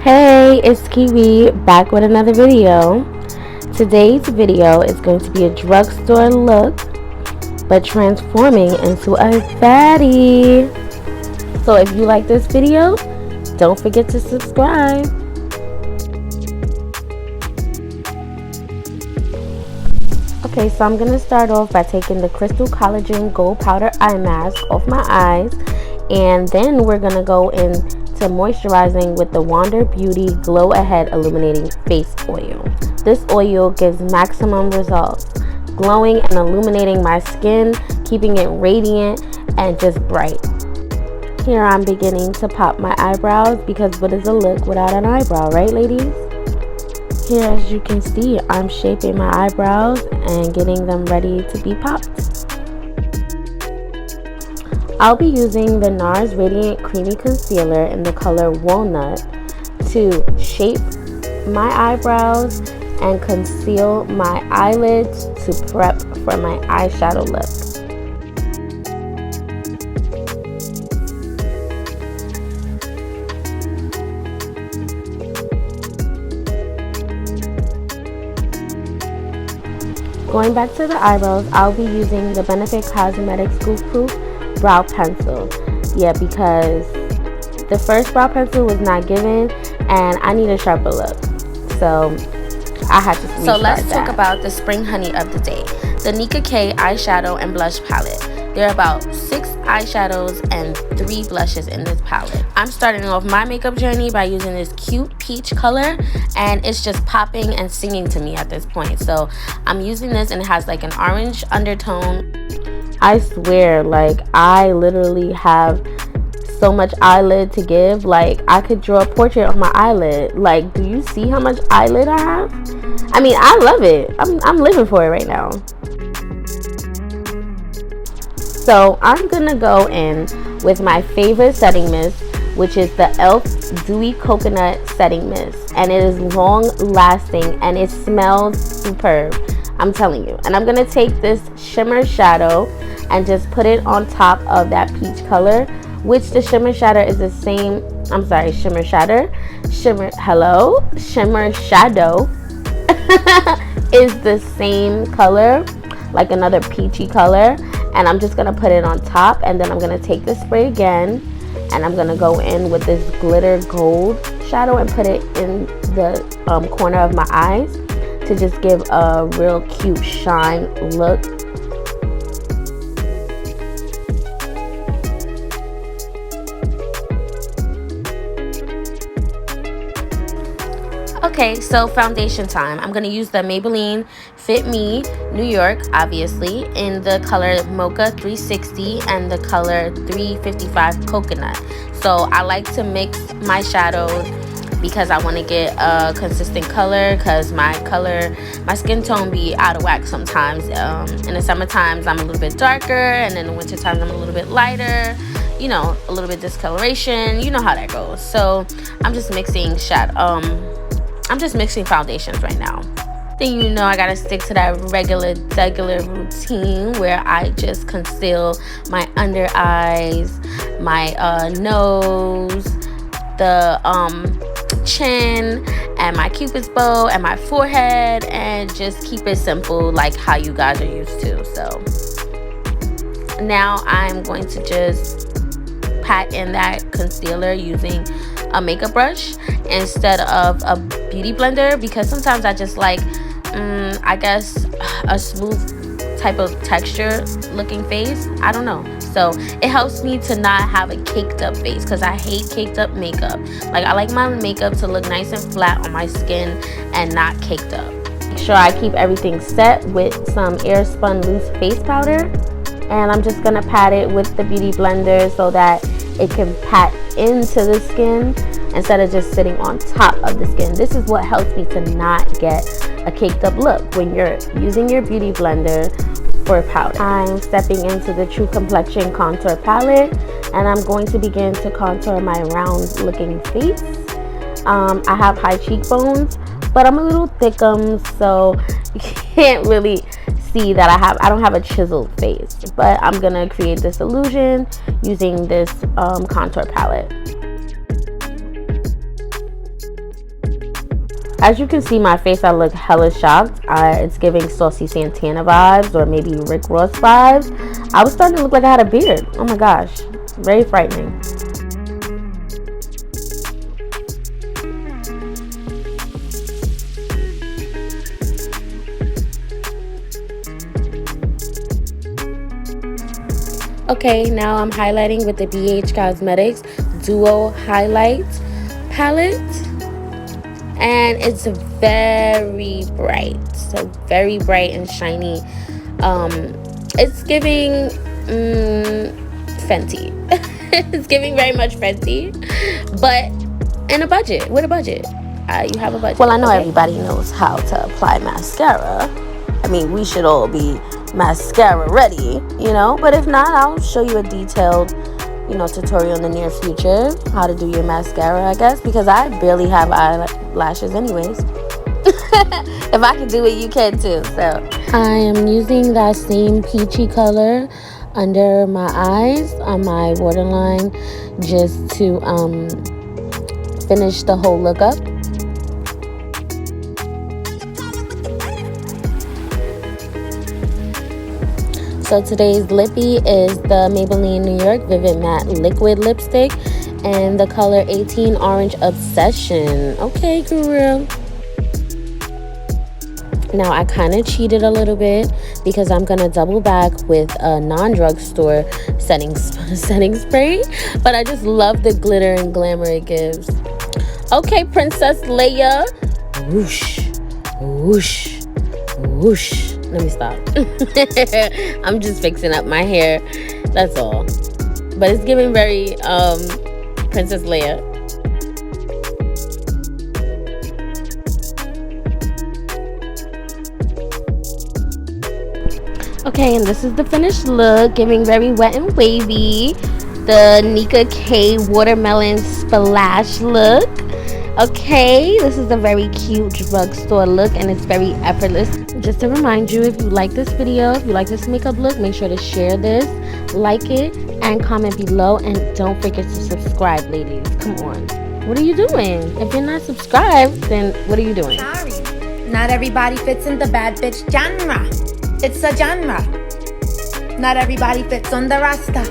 Hey, it's Kiwi back with another video. Today's video is going to be a drugstore look, but transforming into a baddie. So if you like this video, don't forget to subscribe. Okay, so I'm going to start off by taking the Crystal Collagen Gold Powder Eye Mask off my eyes. And then we're going to go into moisturizing with the Wander Beauty Glow Ahead Illuminating Face Oil. This oil gives maximum results, glowing and illuminating my skin, keeping it radiant and just bright. Here I'm beginning to pop my eyebrows because what is a look without an eyebrow, right ladies? Here, as you can see, I'm shaping my eyebrows and getting them ready to be popped. I'll be using the NARS Radiant Creamy Concealer in the color Walnut to shape my eyebrows and conceal my eyelids to prep for my eyeshadow look. Going back to the eyebrows, I'll be using the Benefit Cosmetics Goof Proof brow pencil. Yeah, because the first brow pencil was not given and I need a sharper look, so I had to restart. So let's talk about the spring honey of the day, the Nicka K eyeshadow and blush palette. There are about 6 eyeshadows and 3 blushes in this palette. I'm starting off my makeup journey by using this cute peach color, and it's just popping and singing to me at this point. So I'm using this, and it has like an orange undertone. I swear, like, I literally have so much eyelid to give. Like, I could draw a portrait on my eyelid. Like, do you see how much eyelid I have? I mean, I love it. I'm living for it right now. So I'm gonna go in with my favorite setting mist, which is the e.l.f. Dewy Coconut Setting Mist, and it is long lasting and it smells superb, I'm telling you. And I'm gonna take this shimmer shadow and just put it on top of that peach color, which the shimmer shadow is the same. I'm sorry, shimmer shadow is the same color, like another peachy color. And I'm just gonna put it on top, and then I'm gonna take the spray again and I'm gonna go in with this glitter gold shadow and put it in the corner of my eyes to just give a real cute shine look. Okay, so foundation time. I'm going to use the Maybelline Fit Me New York, obviously, in the color Mocha 360 and the color 355 Coconut. So I like to mix my shadows because I want to get a consistent color, because my skin tone be out of whack sometimes. In the summer times I'm a little bit darker, and in the winter times I'm a little bit lighter, you know, a little bit discoloration, you know how that goes. So I'm just mixing foundations right now. Then you know I gotta stick to that regular routine where I just conceal my under eyes, my nose, the chin, and my cupid's bow, and my forehead, and just keep it simple like how you guys are used to. So now I'm going to just pat in that concealer using a makeup brush instead of a beauty blender, because sometimes I just like I guess a smooth type of texture looking face. I don't know, so it helps me to not have a caked up face, because I hate caked up makeup. Like, I like my makeup to look nice and flat on my skin and not caked up. Make sure I keep everything set with some Airspun loose face powder, and I'm just gonna pat it with the beauty blender so that it can pat into the skin instead of just sitting on top of the skin. This is what helps me to not get a caked up look when you're using your beauty blender for powder. I'm stepping into the True Complexion Contour Palette, and I'm going to begin to contour my round looking face. I have high cheekbones, but I'm a little thickum, so you can't really see that I don't have a chiseled face, but I'm gonna create this illusion using this contour palette. As you can see my face, I look hella shocked. It's giving Saucy Santana vibes or maybe Rick Ross vibes. I was starting to look like I had a beard. Oh my gosh, very frightening. Okay, now I'm highlighting with the BH Cosmetics Duo Highlight Palette. And it's very bright. So very bright and shiny. It's giving Fenty. It's giving very much Fenty. But in a budget. With a budget. You have a budget. Well, I know everybody knows how to apply mascara. I mean, we should all be mascara ready, you know, but if not, I'll show you a detailed, you know, tutorial in the near future how to do your mascara, I guess, because I barely have eyelashes anyways. If I can do it, you can too. So I am using that same peachy color under my eyes on my waterline just to finish the whole look up. So today's lippy is the Maybelline New York Vivid Matte Liquid Lipstick and the color 18 Orange Obsession. Okay, girl. Now I kind of cheated a little bit because I'm gonna double back with a non-drugstore setting spray, but I just love the glitter and glamour it gives. Okay, Princess Leia. Whoosh, whoosh, whoosh. Let me stop. I'm just fixing up my hair. That's all. But it's giving very Princess Leia. Okay, and this is the finished look, giving very wet and wavy. The Nicka K watermelon splash look. Okay, this is a very cute drugstore look and it's very effortless. Just to remind you, if you like this video, if you like this makeup look, make sure to share this, like it, and comment below. And don't forget to subscribe, ladies. Come on. What are you doing? If you're not subscribed, then what are you doing? Sorry, not everybody fits in the bad bitch genre. It's a genre. Not everybody fits on the rasta.